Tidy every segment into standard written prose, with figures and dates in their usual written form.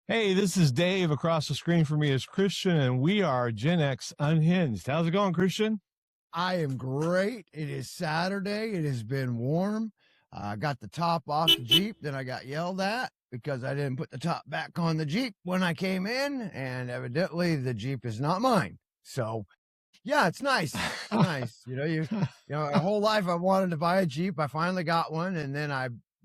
Hey, this is Dave. Across the screen from me is Christian, and we are Gen X Unhinged. How's it going, Christian? I am great. It is Saturday. It has been warm. I got the top off the Jeep. Then I got yelled at because I didn't put the top back on the Jeep when I came in. And evidently the Jeep is not mine. So yeah, it's nice. It's nice. My whole life I wanted to buy a Jeep. I finally got one. And then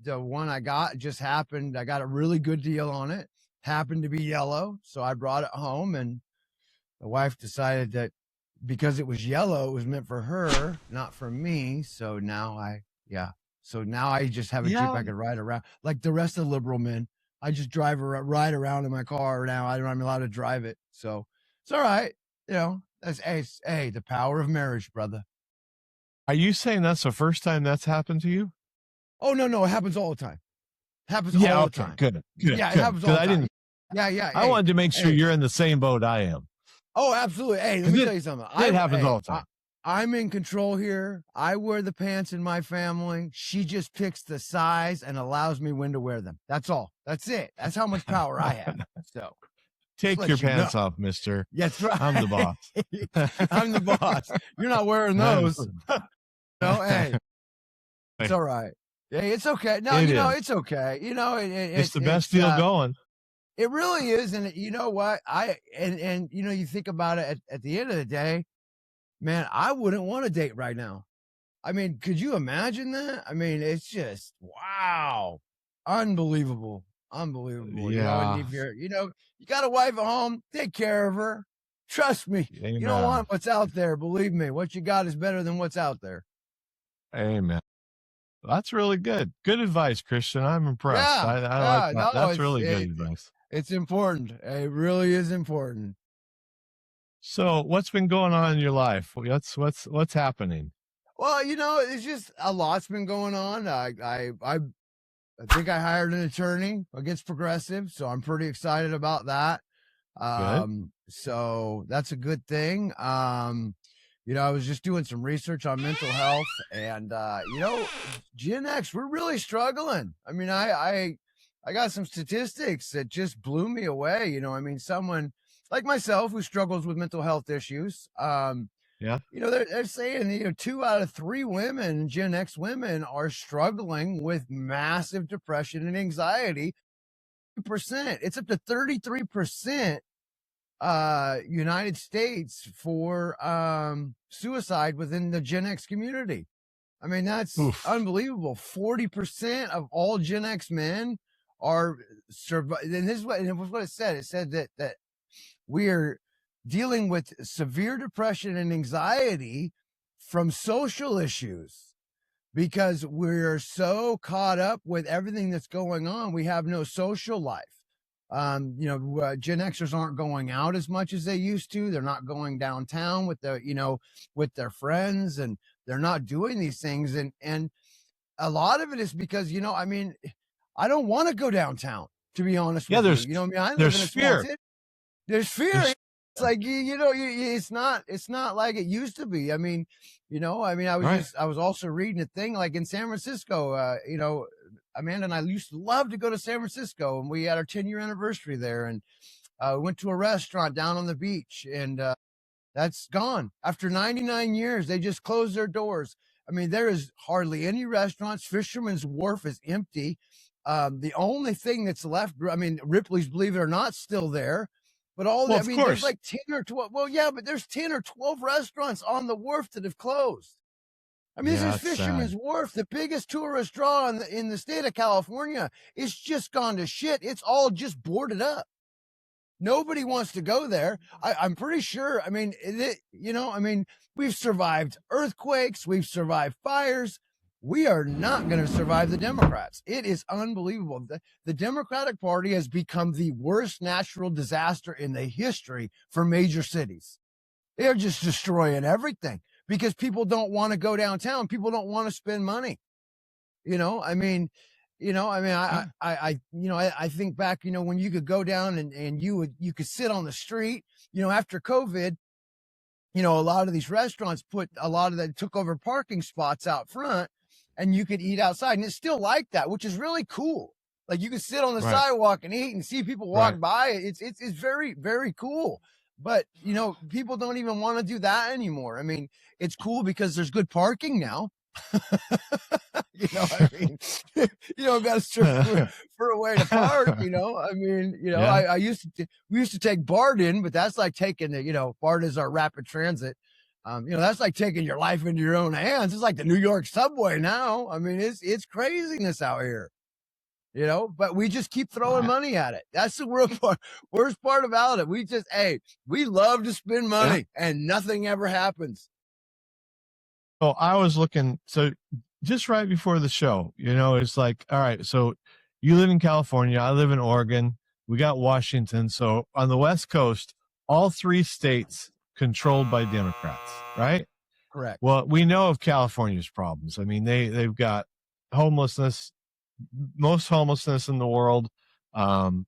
the one I got just happened. I got a really good deal on it. Happened to be yellow. So I brought it home, and the wife decided that because it was yellow, it was meant for her, not for me. So now I just have a Jeep I could ride around like the rest of the liberal men. I just ride around in my car now. I'm allowed to drive it. So it's all right. That's the power of marriage, brother. Are you saying that's the first time that's happened to you? Oh, no. It happens all the time. All the time. Good. Yeah, it happens all the time. I wanted to make sure you're in the same boat I am. Oh, absolutely. Hey, let me tell you something. It happens all the time. I'm in control here. I wear the pants in my family. She just picks the size and allows me when to wear them. That's all. That's it. That's how much power I have. So take your pants off, mister. That's right. I'm the boss. I'm the boss. You're not wearing those. No, hey, it's all right. Hey, it's okay. No, it's okay. It's the best deal going. It really is. And you know what? You think about it at the end of the day, man, I wouldn't want to date right now. I mean, could you imagine that? I mean, it's just, wow. Unbelievable. Yeah. And if you got a wife at home, take care of her. Trust me. Amen. You don't want what's out there. Believe me, what you got is better than what's out there. Amen. That's really good. Good advice, Christian. I'm impressed. Yeah, I like that. No, that's really good advice. It's important. It really is important. So what's been going on in your life? What's happening? Well, it's just a lot's been going on. I think I hired an attorney against progressive, so I'm pretty excited about that. So that's a good thing. I was just doing some research on mental health, and Gen X, we're really struggling. I mean, I got some statistics that just blew me away. Someone like myself who struggles with mental health issues. They're saying 2 out of 3 women, Gen X women, are struggling with massive depression and anxiety. It's up to 33%. United States for suicide within the Gen X community. I mean, that's unbelievable. 40% of all Gen X men are surviving. And this is what it said. It said that we are dealing with severe depression and anxiety from social issues because we're so caught up with everything that's going on. We have no social life. Gen Xers aren't going out as much as they used to. They're not going downtown with with their friends, and they're not doing these things. And a lot of it is because, I don't want to go downtown, to be honest with you. I live in a small city. There's fear. It's like, it's not like it used to be. I was also reading a thing like in San Francisco, Amanda and I used to love to go to San Francisco, and we had our 10-year anniversary there, and we went to a restaurant down on the beach, and that's gone. After 99 years, they just closed their doors. I mean, there is hardly any restaurants. Fisherman's Wharf is empty. The only thing that's left, Ripley's, believe it or not, still there. But there's like 10 or 12. Well, yeah, but there's 10 or 12 restaurants on the wharf that have closed. This is Fisherman's Wharf, the biggest tourist draw in the state of California. It's just gone to shit. It's all just boarded up. Nobody wants to go there. I'm pretty sure. We've survived earthquakes. We've survived fires. We are not going to survive the Democrats. It is unbelievable. The Democratic Party has become the worst natural disaster in the history for major cities. They're just destroying everything because people don't want to go downtown. People don't want to spend money. I think back, when you could go down and you could sit on the street, after COVID, a lot of these restaurants took over parking spots out front, and you could eat outside, and it's still like that, which is really cool. Like you can sit on the Right. sidewalk and eat and see people walk by. It's very, very cool. But you know, people don't even want to do that anymore. I mean, it's cool because there's good parking now. You know, I mean, you don't got to search for a way to park. You know, I mean, you know, Yeah. we used to take BART in, but that's like taking the, you know, BART is our rapid transit. You know, that's like taking your life into your own hands. It's like the New York subway now. I mean, it's craziness out here. You know, but we just keep throwing money at it. That's the worst part about it. We just, hey, we love to spend money and nothing ever happens. Oh, I was looking, so just right before the show, you know, it's like, all right, so you live in California, I live in Oregon, we got Washington. So on the West Coast, all 3 states controlled by Democrats, right? Correct. Well, we know of California's problems. I mean, they've got homelessness, most homelessness in the world, and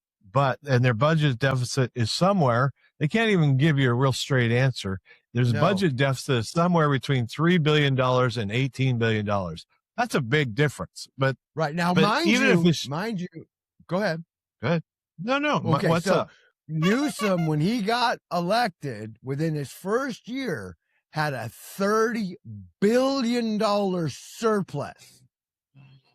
their budget deficit is somewhere. They can't even give you a real straight answer. There's a budget deficit somewhere between $3 billion and $18 billion. That's a big difference. But right now, but mind you, go ahead. Go ahead. No. Okay, what's up? Newsom, when he got elected, within his first year, had a $30 billion surplus.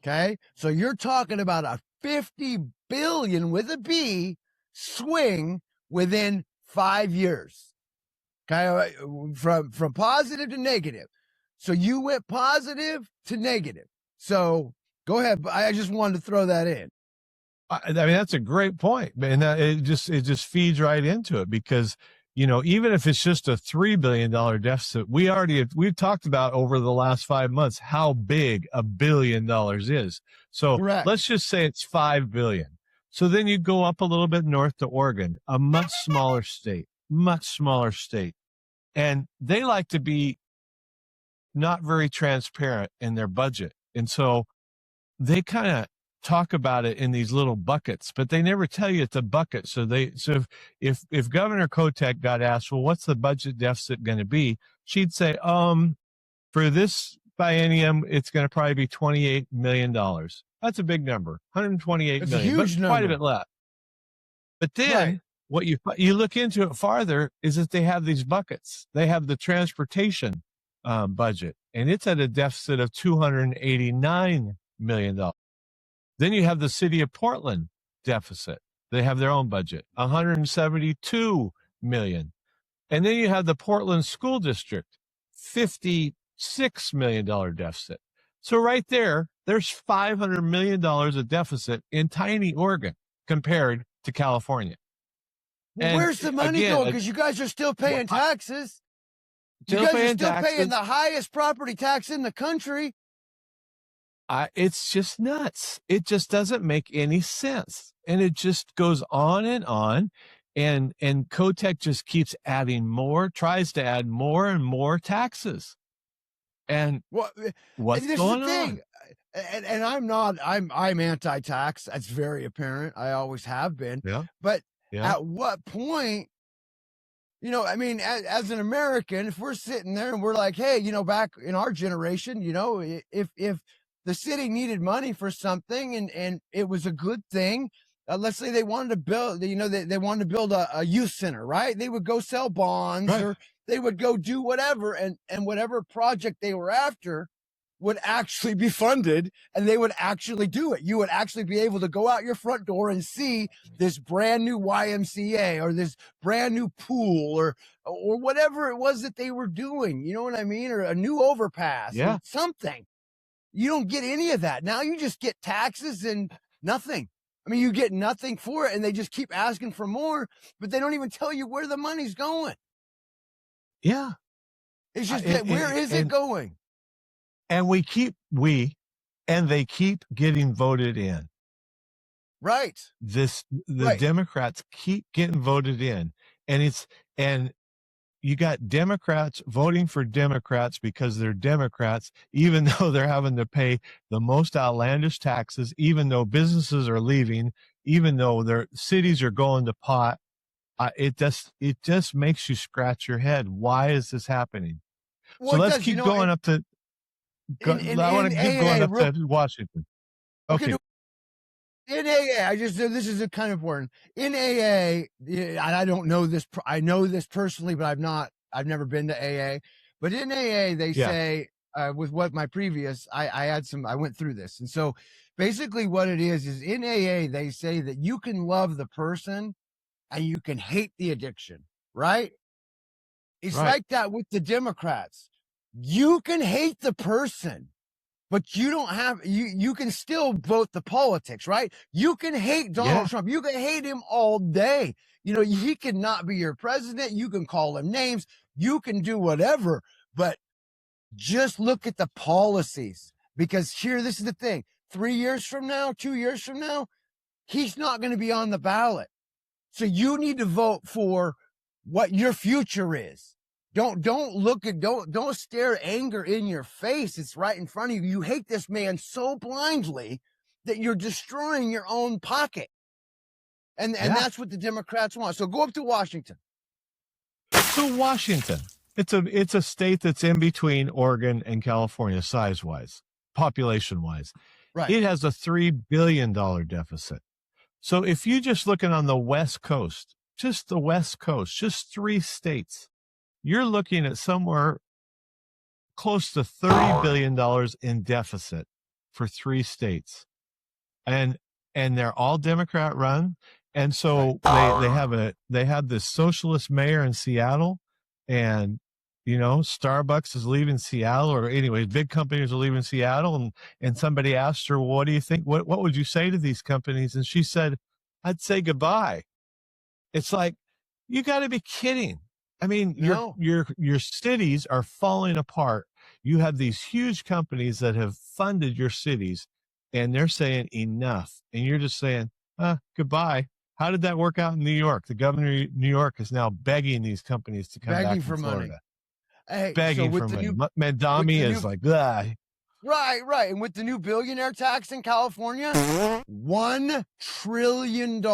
Okay, so you're talking about a 50 billion with a B swing within 5 years. Okay, from positive to negative. So you went positive to negative. So go ahead. I just wanted to throw that in. I mean, that's a great point, and it just feeds right into it because, you know, even if it's just a $3 billion deficit, we've talked about over the last 5 months how big $1 billion is. So let's just say it's $5 billion. So then you go up a little bit north to Oregon, a much smaller state, and they like to be not very transparent in their budget, and so they kind of talk about it in these little buckets, but they never tell you it's a bucket. So if Governor Kotek got asked, well, what's the budget deficit going to be? She'd say, for this biennium, it's going to probably be $28 million. That's a big number, 128 it's million, a huge number. Quite a bit less. But then what you look into it farther is that they have these buckets. They have the transportation budget, and it's at a deficit of $289 million. Then you have the city of Portland deficit. They have their own budget, $172 million. And then you have the Portland School District, $56 million deficit. So right there's $500 million of deficit in tiny Oregon compared to California. Well, where's the money going? Because you guys are still paying taxes. You guys are still paying the highest property tax in the country. It's just nuts. It just doesn't make any sense. And it just goes on. And Kotek just keeps adding more, tries to add more and more taxes. And what's going on? And I'm anti-tax. That's very apparent. I always have been. Yeah. But at what point, you know, I mean, as an American, if we're sitting there and we're like, hey, you know, back in our generation, you know, if the city needed money for something and it was a good thing. Let's say they wanted to build, you know, they wanted to build a youth center, right? They would go sell bonds or they would go do whatever. And whatever project they were after would actually be funded and they would actually do it. You would actually be able to go out your front door and see this brand new YMCA or this brand new pool or whatever it was that they were doing. You know what I mean? Or a new overpass or something. You don't get any of that. Now you just get taxes and nothing. I mean, you get nothing for it and they just keep asking for more, but they don't even tell you where the money's going. Yeah. It's just where is it going? And they keep getting voted in. Right. The Democrats keep getting voted in. And you got Democrats voting for Democrats because they're Democrats, even though they're having to pay the most outlandish taxes, even though businesses are leaving, even though their cities are going to pot. It just makes you scratch your head. Why is this happening? Well, so let's keep going up to. I want to keep going up to Washington. Okay. in AA, this is a kind of important. In AA, and I don't know this. I know this personally, but I've never been to AA. But in AA, they say with what my previous, I went through this, and so basically what it is in AA they say that you can love the person and you can hate the addiction, right? It's like that with the Democrats. You can hate the person, but you don't have, you can still vote the politics, right? You can hate Donald Trump. You can hate him all day. You know, he can not be your president. You can call him names. You can do whatever, but just look at the policies, because here, this is the thing. 3 years from now, 2 years from now, he's not going to be on the ballot. So you need to vote for what your future is. Don't stare anger in your face. It's right in front of you. You hate this man so blindly that you're destroying your own pocket. And that's what the Democrats want. So go up to Washington. So Washington, it's a state that's in between Oregon and California size-wise, population-wise. Right. It has a $3 billion deficit. So if you just looking on the West Coast, just the West Coast, just 3 states, you're looking at somewhere close to $30 billion in deficit for 3 states. And they're all Democrat run. And so they have this socialist mayor in Seattle, and, you know, Starbucks is leaving Seattle, or anyways, big companies are leaving Seattle. And somebody asked her, well, what do you think? What would you say to these companies? And she said, I'd say goodbye. It's like, you got to be kidding. I mean, your cities are falling apart. You have these huge companies that have funded your cities, and they're saying enough. And you're just saying, goodbye. How did that work out in New York? The governor of New York is now begging these companies to come back for money. Hey, begging for money. Mandami is like, ah. Right. And with the new billionaire tax in California, $1 trillion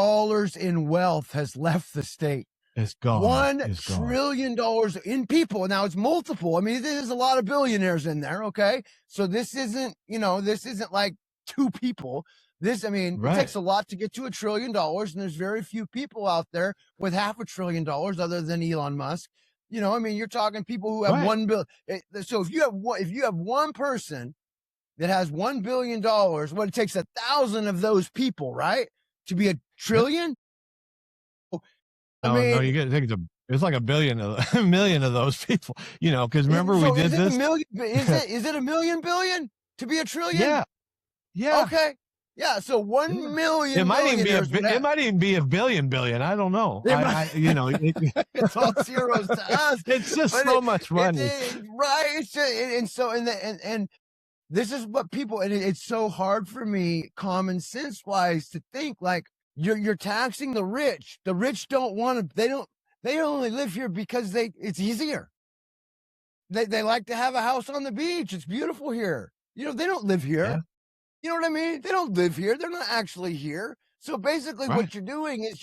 in wealth has left the state. It's gone. $1 trillion in people. Now it's multiple. I mean, there's a lot of billionaires in there. Okay. So this isn't like 2 people. It takes a lot to get to $1 trillion. And there's very few people out there with $500 billion other than Elon Musk. You know, I mean, you're talking people who have $1 billion. So if you have one person that has $1 billion, what it takes 1,000 of those people, right, to be $1 trillion. No, you get it's like a million of those people. You know, because remember we did this. Is it $1 million billion to be $1 trillion? Yeah. Okay. Yeah. So 1 million. It might even be $1 billion. I don't know. It's all zeros to us. It's just so much money, right? And this is what people. And it's so hard for me, common sense wise, to think like you're taxing the rich. The rich don't want to. They only live here because it's easier. They like to have a house on the beach. It's beautiful here. You know, they don't live here. Yeah. You know what I mean? They don't live here. They're not actually here. So basically what you're doing is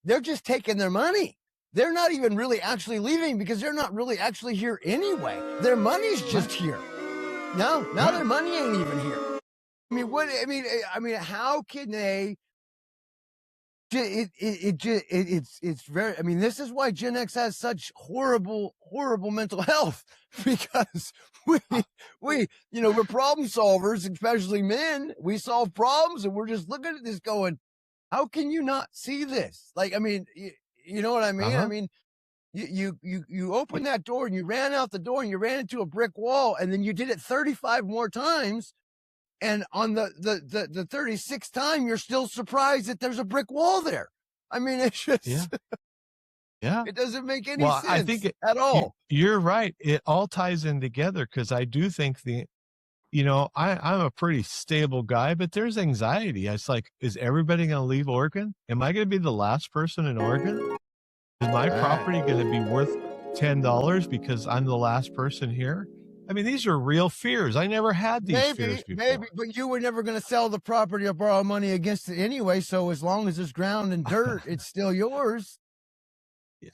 they're just taking their money. They're not even really actually leaving because they're not really actually here anyway. Their money's just here. Now their money ain't even here. I mean, how can they? It's very. I mean, this is why Gen X has such horrible mental health, because we're problem solvers, especially men. We solve problems, and we're just looking at this going, how can you not see this? Like, I mean, you know what I mean? I mean, you opened that door and you ran out the door and you ran into a brick wall, and then you did it 35 more times. And on the 36th time, you're still surprised that there's a brick wall there. I mean, it's just, it doesn't make any sense I think at all. You're right. It all ties in together, because I do think I'm a pretty stable guy, but there's anxiety. It's like, is everybody going to leave Oregon? Am I going to be the last person in Oregon? Is my property going to be worth $10 because I'm the last person here? I mean, these are real fears. I never had these fears before. Maybe, but you were never going to sell the property or borrow money against it anyway. So as long as it's ground and dirt, it's still yours.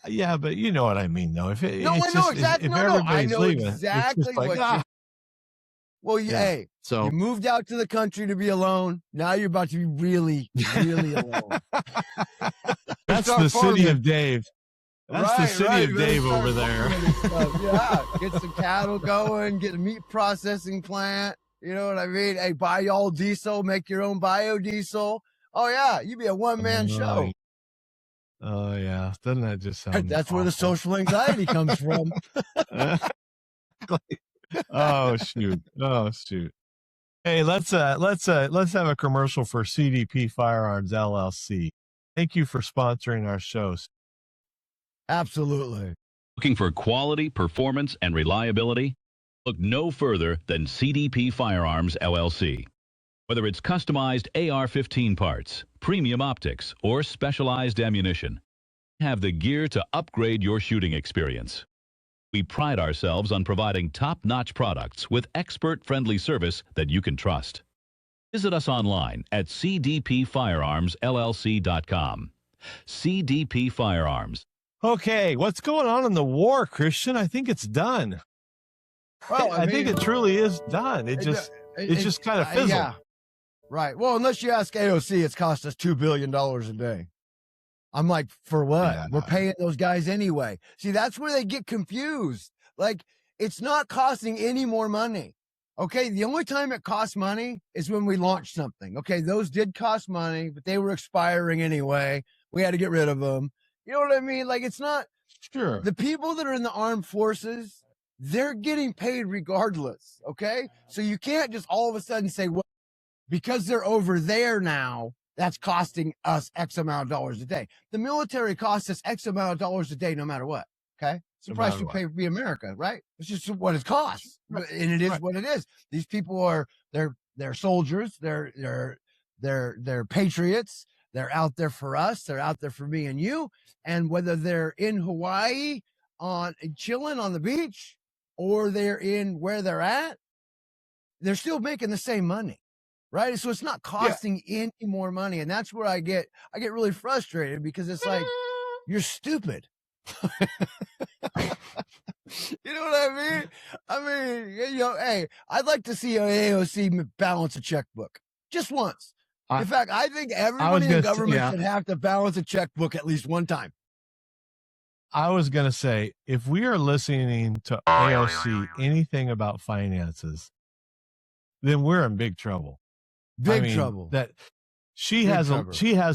Yeah, but you know what I mean, though. I know exactly what you Well, Yeah. hey, So you moved out to the country to be alone. Now you're about to be really, really alone. That's Start the city farming. of Dave. That's the city of You better Dave start over there. farming and stuff. Yeah, get some cattle going, get a meat processing plant. You know what I mean? Hey, buy y'all diesel, make your own biodiesel. Oh yeah, you be a one-man show. Oh yeah, doesn't that just sound? That's where the awful? social anxiety comes from. Oh shoot! Oh shoot! Hey, let's have a commercial for CDP Firearms LLC. Thank you for sponsoring our shows. Absolutely. Looking for quality, performance, and reliability? Look no further than CDP Firearms LLC. Whether it's customized AR-15 parts, premium optics, or specialized ammunition, have the gear to upgrade your shooting experience. We pride ourselves on providing top-notch products with expert-friendly service that you can trust. Visit us online at cdpfirearmsllc.com. CDP Firearms. Okay, what's going on in the war, Christian? I think it's done. Well, I think it truly is done. It just kind of fizzled. Yeah. Right. Well, unless you ask AOC, it's cost us $2 billion a day. I'm like, for what? Yeah. We're paying those guys anyway. See, that's where they get confused. Like, it's not costing any more money. Okay. The only time it costs money is when we launch something. Okay. Those did cost money, but they were expiring anyway. We had to get rid of them. You know what I mean? Like, it's not Sure. the people that are in the armed forces, they're getting paid regardless. Okay. So you can't just all of a sudden say, well, because they're over there now, that's costing us X amount of dollars a day. The military costs us X amount of dollars a day, no matter what. Okay. It's the price we pay to be America, right? It's just what it costs. Right. And it is what it is. These people are, they're soldiers. They're patriots. They're out there for us. They're out there for me and you. And whether they're in Hawaii chilling on the beach or they're in where they're at, they're still making the same money. Right. So it's not costing any more money. And that's where I get really frustrated because it's like, you're stupid. You know what I mean? Hey, I'd like to see an AOC balance a checkbook just once. In fact, I think everyone in the government should have to balance a checkbook at least one time. I was going to say, if we are listening to AOC anything about finances, then we're in big trouble. Big trouble. That she has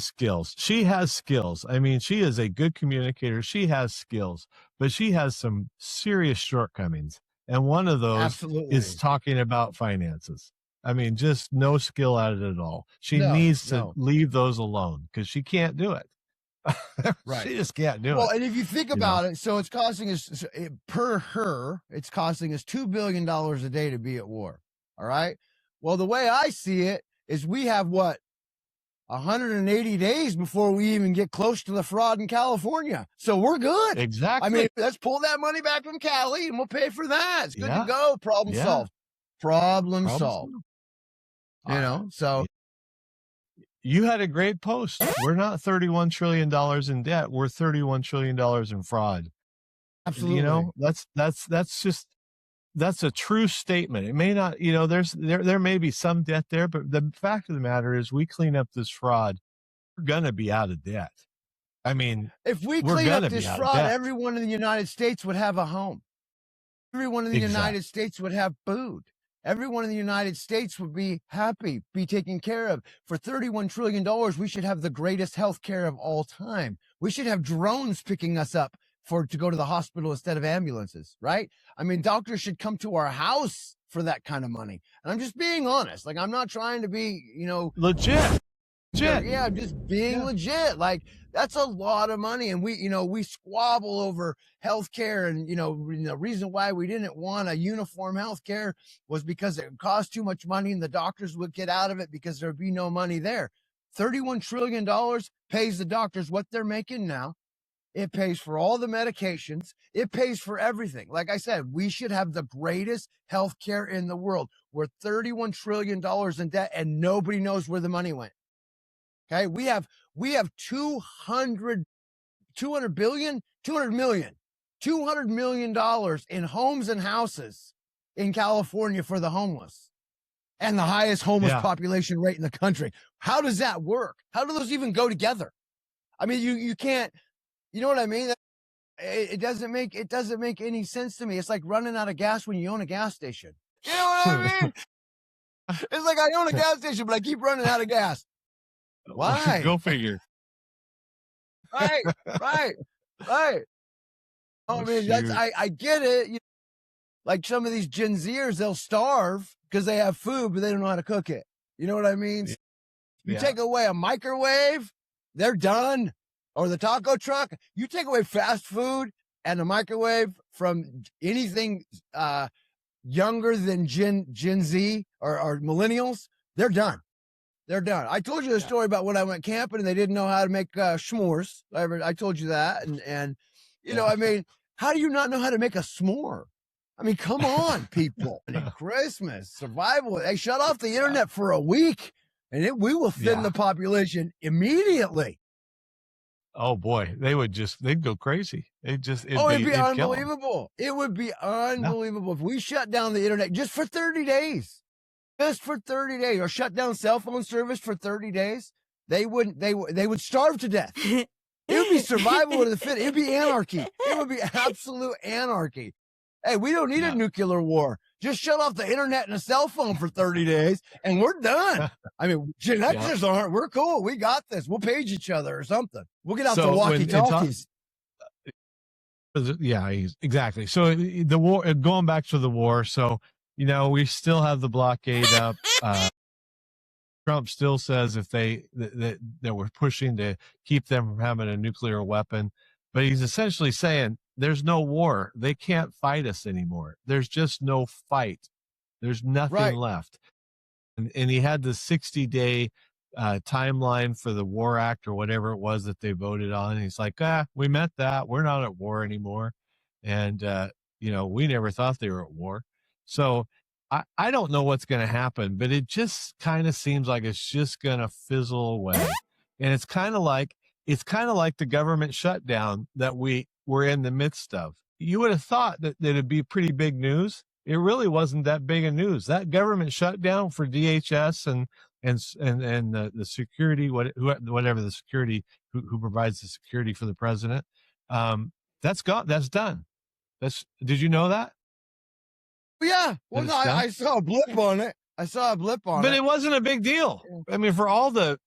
skills. She has skills. I mean, she is a good communicator. She has skills, but she has some serious shortcomings. And one of those is talking about finances. I mean, just no skill at it at all. She needs to leave those alone because she can't do it. Right. She just can't do it. Well, and if you think about it, so it's costing us it's costing us $2 billion a day to be at war. All right. Well, the way I see it is we have 180 days before we even get close to the fraud in California. So we're good. Exactly. I mean, let's pull that money back from Cali and we'll pay for that. It's good to go. Problem solved. Problem solved. You know, so. You had a great post. We're not $31 trillion in debt. We're $31 trillion in fraud. Absolutely. You know, that's a true statement. It may not, there may be some debt there, but the fact of the matter is we clean up this fraud, we're going to be out of debt. I mean, if we clean up this fraud, everyone in the United States would have a home. Everyone in the United States would have food. Everyone in the United States would be happy, be taken care of. For $31 trillion, we should have the greatest health care of all time. We should have drones picking us up to go to the hospital instead of ambulances, right? I mean, doctors should come to our house for that kind of money. And I'm just being honest. Like, I'm not trying to be, legit. Yeah, I'm just being legit. Like, that's a lot of money. And we squabble over healthcare. And, the reason why we didn't want a uniform healthcare was because it cost too much money and the doctors would get out of it because there'd be no money there. $31 trillion pays the doctors what they're making now. It pays for all the medications. It pays for everything. Like I said, we should have the greatest healthcare in the world. We're $31 trillion in debt and nobody knows where the money went. Okay. We have $200 million in homes and houses in California for the homeless and the highest homeless Yeah. population rate in the country. How does that work? How do those even go together? I mean, you can't, you know what I mean? It doesn't make any sense to me. It's like running out of gas when you own a gas station. You know what I mean? It's like I own a gas station, but I keep running out of gas. Why? Go figure. Right. Oh, I mean, shoot. I get it. You know, like some of these Gen Zers, they'll starve because they have food, but they don't know how to cook it. You know what I mean? You Yeah. take away a microwave, they're done. Or the taco truck. You take away fast food and a microwave from anything younger than Gen Z or millennials, they're done. They're done. I told you a story about when I went camping and they didn't know how to make s'mores. I told you that. And you know, I mean, how do you not know how to make a s'more? I mean, come on, people. Christmas, survival. Hey, shut off the internet for a week and we will thin the population immediately. Oh boy, they'd go crazy. It'd be unbelievable. It would be unbelievable if we shut down the internet just for 30 days. Just for 30 days, or shut down cell phone service for 30 days. They would starve to death. It would be survival of the fittest. It would be anarchy. It would be absolute anarchy. Hey, we don't need a nuclear war. Just shut off the internet and a cell phone for 30 days and we're done. I mean, Gen Xers aren't. We're cool. We got this. We'll page each other or something. We'll get out the walkie-talkies. Yeah, exactly. So the war, going back to the war. So, you know, we still have the blockade up. Trump still says if that we're pushing to keep them from having a nuclear weapon, but he's essentially saying there's no war. They can't fight us anymore. There's just no fight. There's nothing left. And he had the 60-day timeline for the War Act or whatever it was that they voted on. And he's like, we met that. We're not at war anymore. And, you know, we never thought they were at war. So I don't know what's going to happen, but it just kind of seems like it's just going to fizzle away. And it's kind of like the government shutdown that we were in the midst of. You would have thought that it'd be pretty big news. It really wasn't that big of news. That government shutdown for DHS and the security, whatever the security who provides the security for the president, that's gone. That's done. Did you know that? Yeah. Well, no, I saw a blip on it. But it wasn't a big deal. I mean, for all the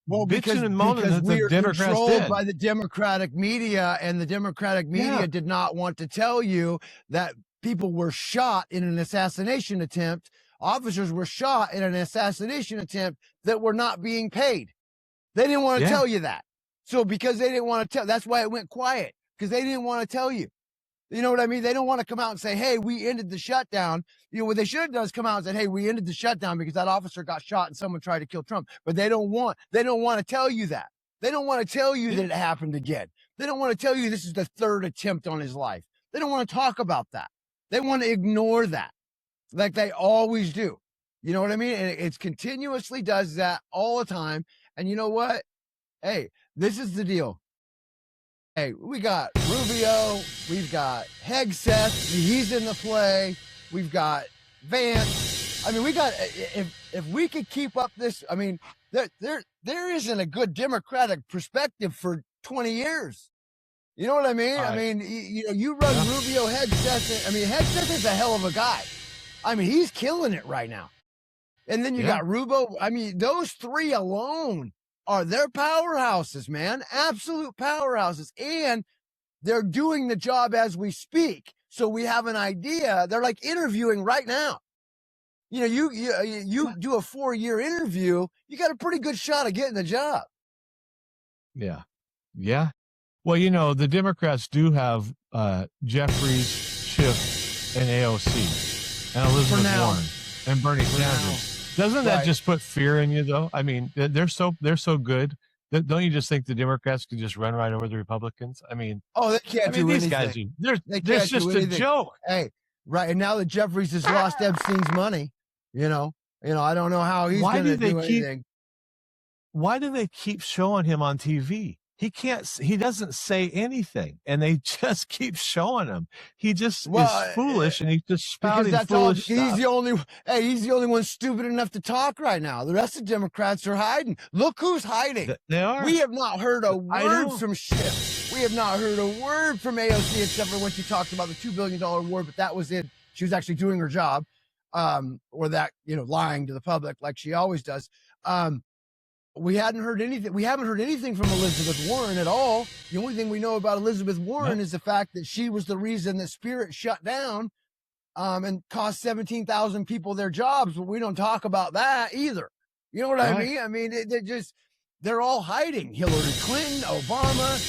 bitching and moaning that the Democrats controlled by the Democratic media, and the Democratic media did not want to tell you that people were shot in an assassination attempt. Officers were shot in an assassination attempt that were not being paid. They didn't want to tell you that. So because they didn't want to tell, that's why it went quiet, because they didn't want to tell you. You know what I mean? They don't want to come out and say, hey, we ended the shutdown. You know, what they should have done is come out and said, hey, we ended the shutdown because that officer got shot and someone tried to kill Trump. But they don't want to tell you that. They don't want to tell you that it happened again. They don't want to tell you this is the third attempt on his life. They don't want to talk about that. They want to ignore that, like they always do. You know what I mean? And it continuously does that all the time. And you know what? Hey, this is the deal. Hey, we got Rubio, we've got Hegseth, he's in the play, we've got Vance. I mean, we got, if we could keep up this, I mean, there isn't a good Democratic perspective for 20 years. You know what I mean? I mean, you know, you run Rubio, Hegseth. I mean, Hegseth is a hell of a guy. I mean, he's killing it right now. And then you got Rubio. I mean, those three alone they're powerhouses, man. Absolute powerhouses. And they're doing the job as we speak. So we have an idea. They're like interviewing right now. You know, you do a 4-year interview, you got a pretty good shot of getting the job. Yeah. Yeah. Well, you know, the Democrats do have Jeffries, Schiff, and AOC, and Elizabeth Warren, and Bernie Sanders. Doesn't that just put fear in you, though? I mean, they're so good. Don't you just think the Democrats could just run right over the Republicans? I mean, they can't do these anything. Guys, they're just a joke. Hey, right. And now that Jeffries has lost Epstein's money, you know, I don't know how he's going to do anything. Why do they keep showing him on TV? he doesn't say anything, and they just keep showing him. He just is Well, foolish, and he's just because spouting that's all. foolish He's stuff. the only one stupid enough to talk right now. The rest of the Democrats are hiding. Look who's hiding. They are. We have not heard a I word know. from Schiff. We have not heard a word from AOC except for when she talked about the $2 billion war, but that was it. She was actually doing her job, or that, lying to the public like she always does. We hadn't heard anything. We haven't heard anything from Elizabeth Warren at all. The only thing we know about Elizabeth Warren is the fact that she was the reason that Spirit shut down, and cost 17,000 people their jobs. But we don't talk about that either. You know what I mean? I mean, they're all hiding. Hillary Clinton, Obama.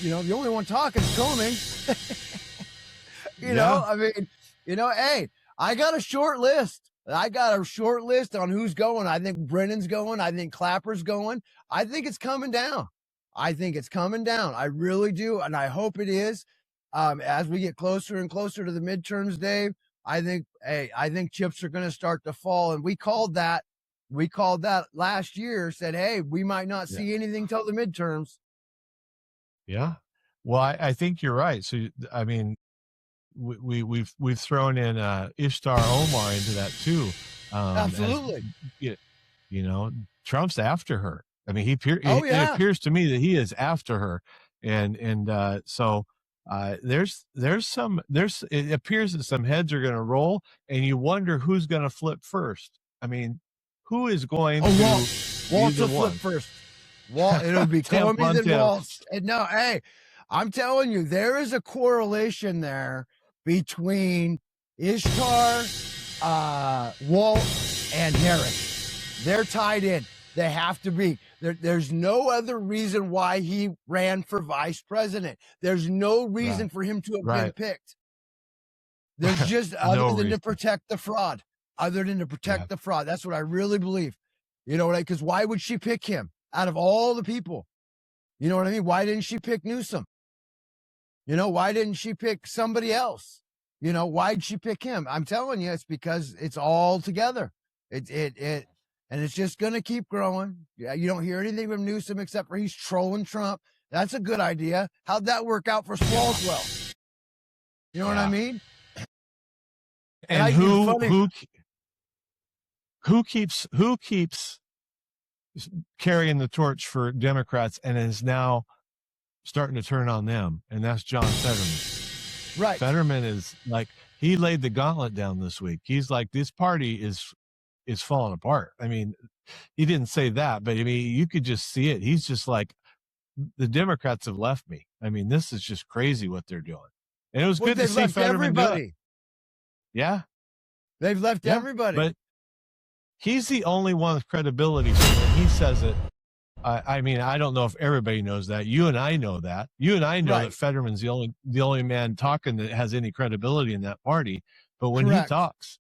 The only one talking is Comey. I mean, hey, I got a short list. On who's going. I think Brennan's going. I think Clapper's going. I think it's coming down. I really do. And I hope it is. As we get closer and closer to the midterms, Dave, I think chips are going to start to fall. And we called that last year, said, hey, we might not see anything till the midterms. Yeah. Well, I think you're right. So, I mean, we've thrown in Ishtar Omar into that too. Absolutely. Trump's after her. I mean, it appears to me that he is after her, and so it appears that some heads are going to roll, and you wonder who's going to flip first. I mean, who is going to Walt will flip first? It'll be Comey then Walt. No, hey, I'm telling you, there is a correlation there between Ishtar, Walt, and Harris. They're tied in. They have to be. There's no other reason why he ran for vice president. There's no reason for him to have been picked. There's just other than to protect the fraud. That's what I really believe. You know what I mean? Because why would she pick him out of all the people? You know what I mean? Why didn't she pick Newsom? Why didn't she pick somebody else? Why'd she pick him? I'm telling you, it's because it's all together. And it's just going to keep growing. Yeah, you don't hear anything from Newsom except for he's trolling Trump. That's a good idea. How'd that work out for Swalwell? You know what I mean? And who keeps carrying the torch for Democrats and is now starting to turn on them, and that's John Fetterman. Right. Fetterman is like, he laid the gauntlet down this week. He's like, this party is falling apart. I mean, he didn't say that, but I mean, you could just see it. He's just like, the Democrats have left me. I mean, this is just crazy what they're doing. And it was good to see Fetterman do it. Yeah. They've left everybody. But he's the only one with credibility. So when he says it, I mean, I don't know if everybody knows that. You and I know that. You and I know that Fetterman's the only man talking that has any credibility in that party. But when he talks,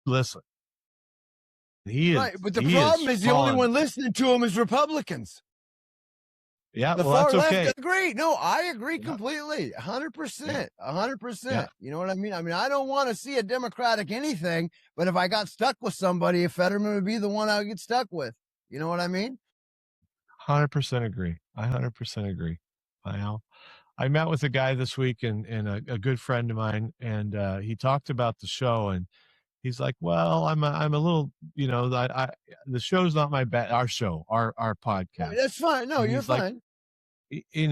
listen. He is right. But the problem is the only one listening to him is Republicans. Yeah, the well, far that's okay. left agree. No, I agree completely. 100%. 100%. You know what I mean? I mean, I don't want to see a Democratic anything, but if I got stuck with somebody, Fetterman would be the one I would get stuck with. You know what I mean? 100% agree. I 100% agree. I met with a guy this week and a good friend of mine, and he talked about the show, and he's like, well, I'm a little, the show's not my bad. Our show, our podcast. That's fine. No, you're fine. He's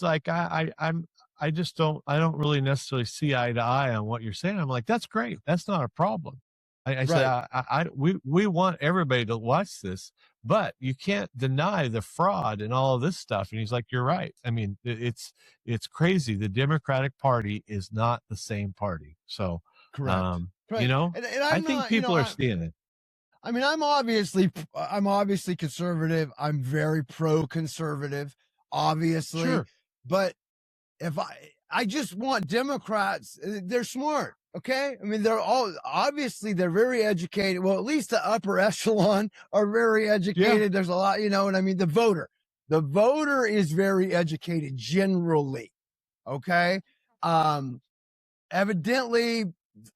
like, I don't really necessarily see eye to eye on what you're saying. I'm like, that's great. That's not a problem. I said, we want everybody to watch this, but you can't deny the fraud and all of this stuff. And he's like, you're right. I mean, it's crazy. The Democratic Party is not the same party. So, correct. And I think people are seeing it. I mean, I'm obviously conservative. I'm very pro-conservative, obviously. Sure. But if I just want Democrats, they're smart. Okay. I mean, they're very educated. Well, at least the upper echelon are very educated. Yeah. There's a lot, and I mean, the voter is very educated generally. Okay. Evidently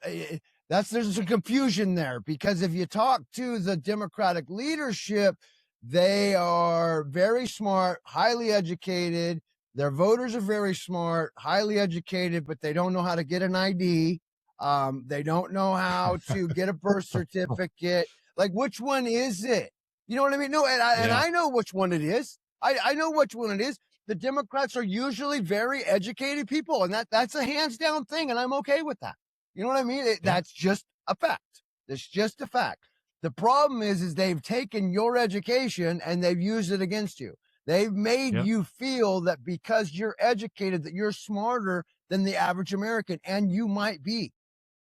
there's some confusion there, because if you talk to the Democratic leadership, They are very smart, highly educated. Their voters are very smart, highly educated, but they don't know how to get an ID. They don't know how to get a birth certificate. Like, which one is it? You know what I mean? No, and I know which one it is. I know which one it is. The Democrats are usually very educated people, and that's a hands down thing, and I'm okay with that. You know what I mean? That's just a fact. It's just a fact. The problem is they've taken your education and they've used it against you. They've made you feel that because you're educated, that you're smarter than the average American, and you might be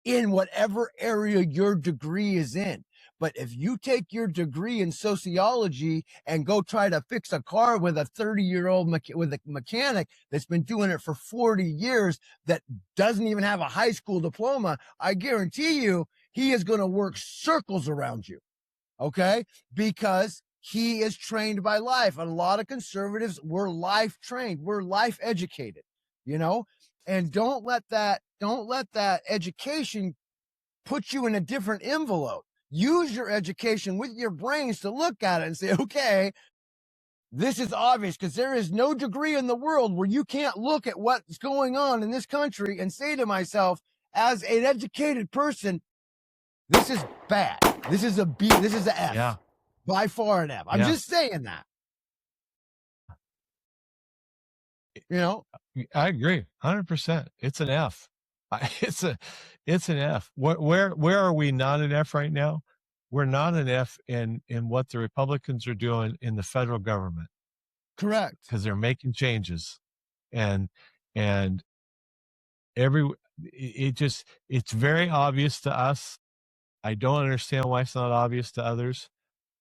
in whatever area your degree is in. But if you take your degree in sociology and go try to fix a car with a 30-year-old with a mechanic that's been doing it for 40 years that doesn't even have a high school diploma, I guarantee you he is going to work circles around you. Okay? Because he is trained by life. And a lot of conservatives were life trained. We're life educated, you know? And don't let that education put you in a different envelope. Use your education with your brains to look at it and say, okay, this is obvious, because there is no degree in the world where you can't look at what's going on in this country and say to myself, as an educated person, this is bad. This is a B. This is an F. Yeah. By far an F. I'm just saying that. You know? I agree. 100%. It's an F. It's an F. Where are we not an F right now? We're not an F in what the Republicans are doing in the federal government. Correct. Because they're making changes, and it's very obvious to us. I don't understand why it's not obvious to others,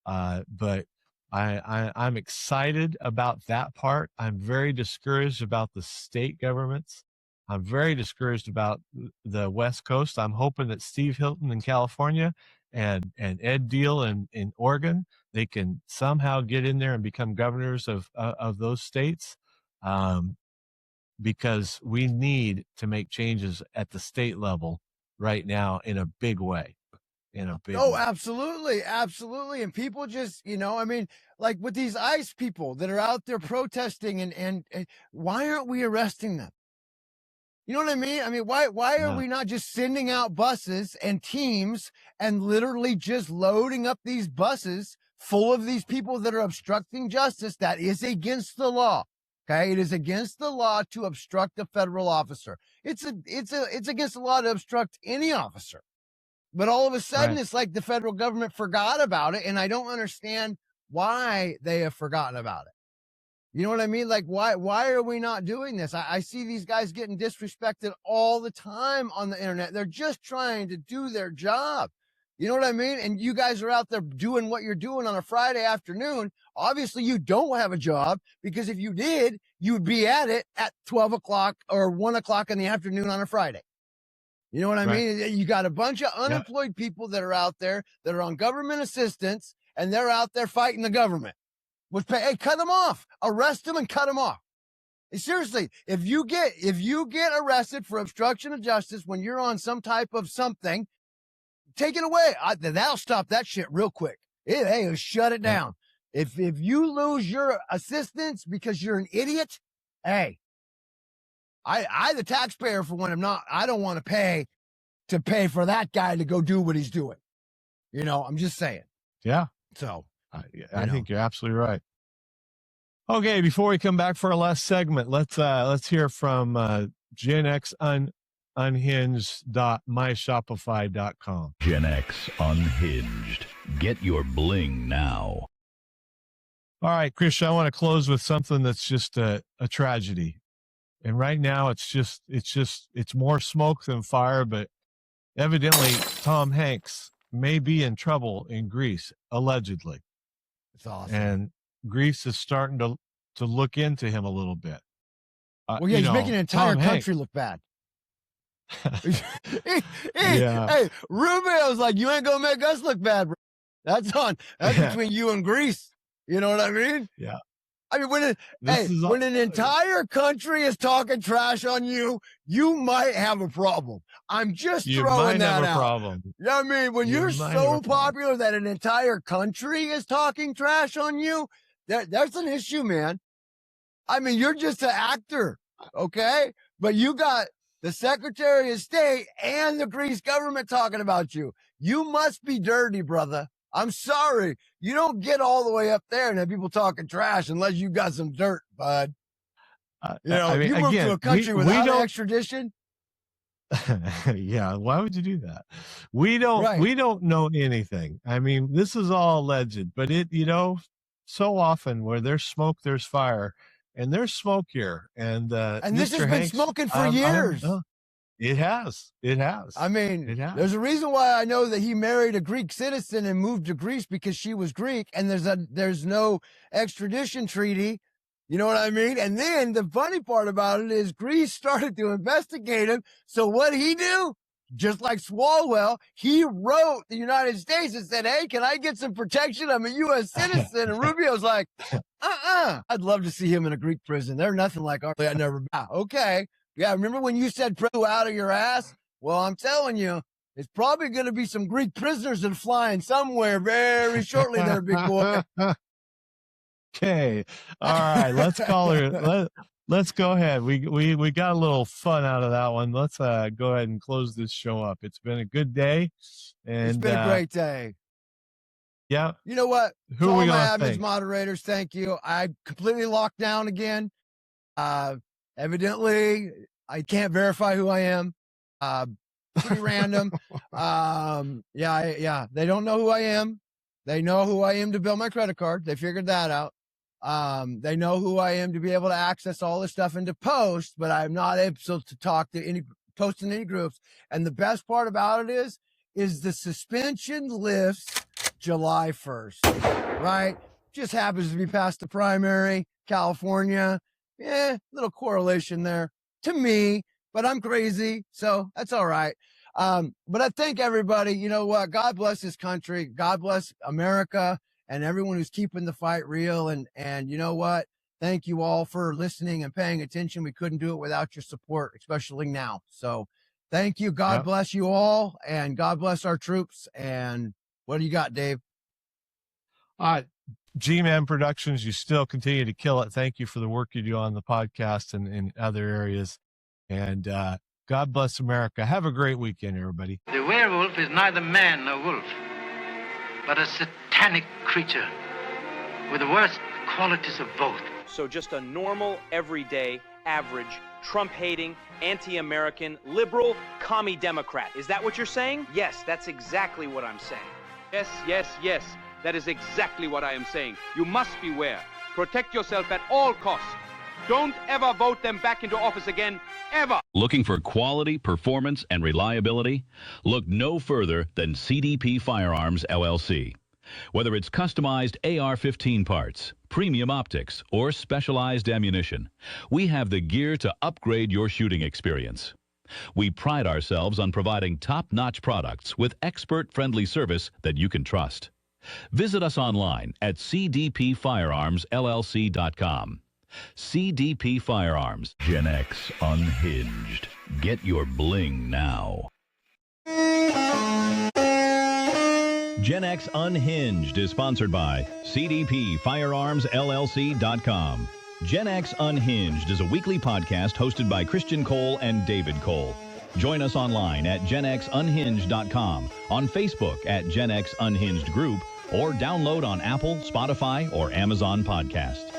but I'm excited about that part. I'm very discouraged about the state governments. I'm very discouraged about the West Coast. I'm hoping that Steve Hilton in California and Ed Deal in Oregon, they can somehow get in there and become governors of those states, because we need to make changes at the state level right now in a big way. Absolutely. Absolutely. And people just, I mean, like with these ICE people that are out there protesting and why aren't we arresting them? You know what I mean? I mean, why are we not just sending out buses and teams and literally just loading up these buses full of these people that are obstructing justice? That is against the law. Okay. It is against the law to obstruct a federal officer. It's against the law to obstruct any officer. But all of a sudden, It's like the federal government forgot about it, and I don't understand why they have forgotten about it. You know what I mean? Like, why are we not doing this? I see these guys getting disrespected all the time on the internet. They're just trying to do their job. You know what I mean? And you guys are out there doing what you're doing on a Friday afternoon. Obviously, you don't have a job, because if you did, you would be at it at 12 o'clock or 1 o'clock in the afternoon on a Friday. You know what I mean? You got a bunch of unemployed people that are out there that are on government assistance, and they're out there fighting the government. Hey, cut them off. Arrest them and cut them off. Seriously, if you get arrested for obstruction of justice when you're on some type of something, take it away. That'll stop that shit real quick. It'll shut it down. If you lose your assistance because you're an idiot, hey, I the taxpayer, for when I don't want to pay for that guy to go do what he's doing. I'm just saying. Yeah. So I think you're absolutely right. Okay, before we come back for our last segment, let's hear from Gen X Unhinged.myshopify.com. Gen X Unhinged. Get your bling now. All right, Christian, I want to close with something that's just a tragedy. And right now it's more smoke than fire, but evidently Tom Hanks may be in trouble in Greece, allegedly. It's awesome. And Greece is starting to look into him a little bit. He's making an entire country look bad. Hey, Rubio's like, you ain't gonna make us look bad, bro. That's between you and Greece. You know what I mean? Yeah. I mean, when an entire country is talking trash on you, you might have a problem. I'm just throwing that out. You might have a problem. You know what I mean? When you're so popular that an entire country is talking trash on you, there's an issue, man. I mean, you're just an actor, okay? But you got the Secretary of State and the Greece government talking about you. You must be dirty, brother. I'm sorry. You don't get all the way up there and have people talking trash unless you got some dirt, bud. You know, I mean, you move to a country without extradition. Yeah, why would you do that? We don't know anything. I mean, this is all alleged, but so often where there's smoke, there's fire, and there's smoke here. And this has been smoking for years. It has. I mean, there's a reason why I know that he married a Greek citizen and moved to Greece because she was Greek, and there's no extradition treaty. You know what I mean? And then the funny part about it is Greece started to investigate him. So what he do? Just like Swalwell, he wrote the United States and said, hey, can I get some protection? I'm a U.S. citizen. And Rubio's like, I'd love to see him in a Greek prison. They're nothing like ours. I never. Okay. Yeah, remember when you said "pro out of your ass"? Well, I'm telling you, it's probably going to be some Greek prisoners that are flying somewhere very shortly there, big boy. Okay. All right. Let's call her. Let's go ahead. We got a little fun out of that one. Let's go ahead and close this show up. It's been a good day. And it's been a great day. Yeah. You know what? Who are we going to thank? Moderators, thank you. I completely locked down again. Evidently, I can't verify who I am. Pretty random. Yeah. They don't know who I am. They know who I am to bill my credit card. They figured that out. They know who I am to be able to access all this stuff and to post, but I'm not able to talk to post in any groups. And the best part about it is the suspension lifts July 1st, right? Just happens to be past the primary, California. Little correlation there to me, but I'm crazy, so that's all right. But I thank everybody. You know what? God bless this country. God bless America and everyone who's keeping the fight real. And you know what? Thank you all for listening and paying attention. We couldn't do it without your support, especially now. So thank you. God bless you all, and God bless our troops. And what do you got, Dave? G-Man Productions, you still continue to kill it. Thank you for the work you do on the podcast and in other areas. And God bless America. Have a great weekend, everybody. The werewolf is neither man nor wolf, but a satanic creature with the worst qualities of both. So just a normal, everyday, average, Trump-hating, anti-American, liberal, commie Democrat. Is that what you're saying? Yes, that's exactly what I'm saying. Yes. That is exactly what I am saying. You must beware. Protect yourself at all costs. Don't ever vote them back into office again, ever. Looking for quality, performance, and reliability? Look no further than CDP Firearms, LLC. Whether it's customized AR-15 parts, premium optics, or specialized ammunition, we have the gear to upgrade your shooting experience. We pride ourselves on providing top-notch products with expert-friendly service that you can trust. Visit us online at cdpfirearmsllc.com. CDP Firearms. Gen X Unhinged. Get your bling now. Gen X Unhinged is sponsored by cdpfirearmsllc.com. Gen X Unhinged is a weekly podcast hosted by Christian Cole and David Cole. Join us online at genxunhinged.com, on Facebook at Gen X Unhinged Group, or download on Apple, Spotify, or Amazon Podcast.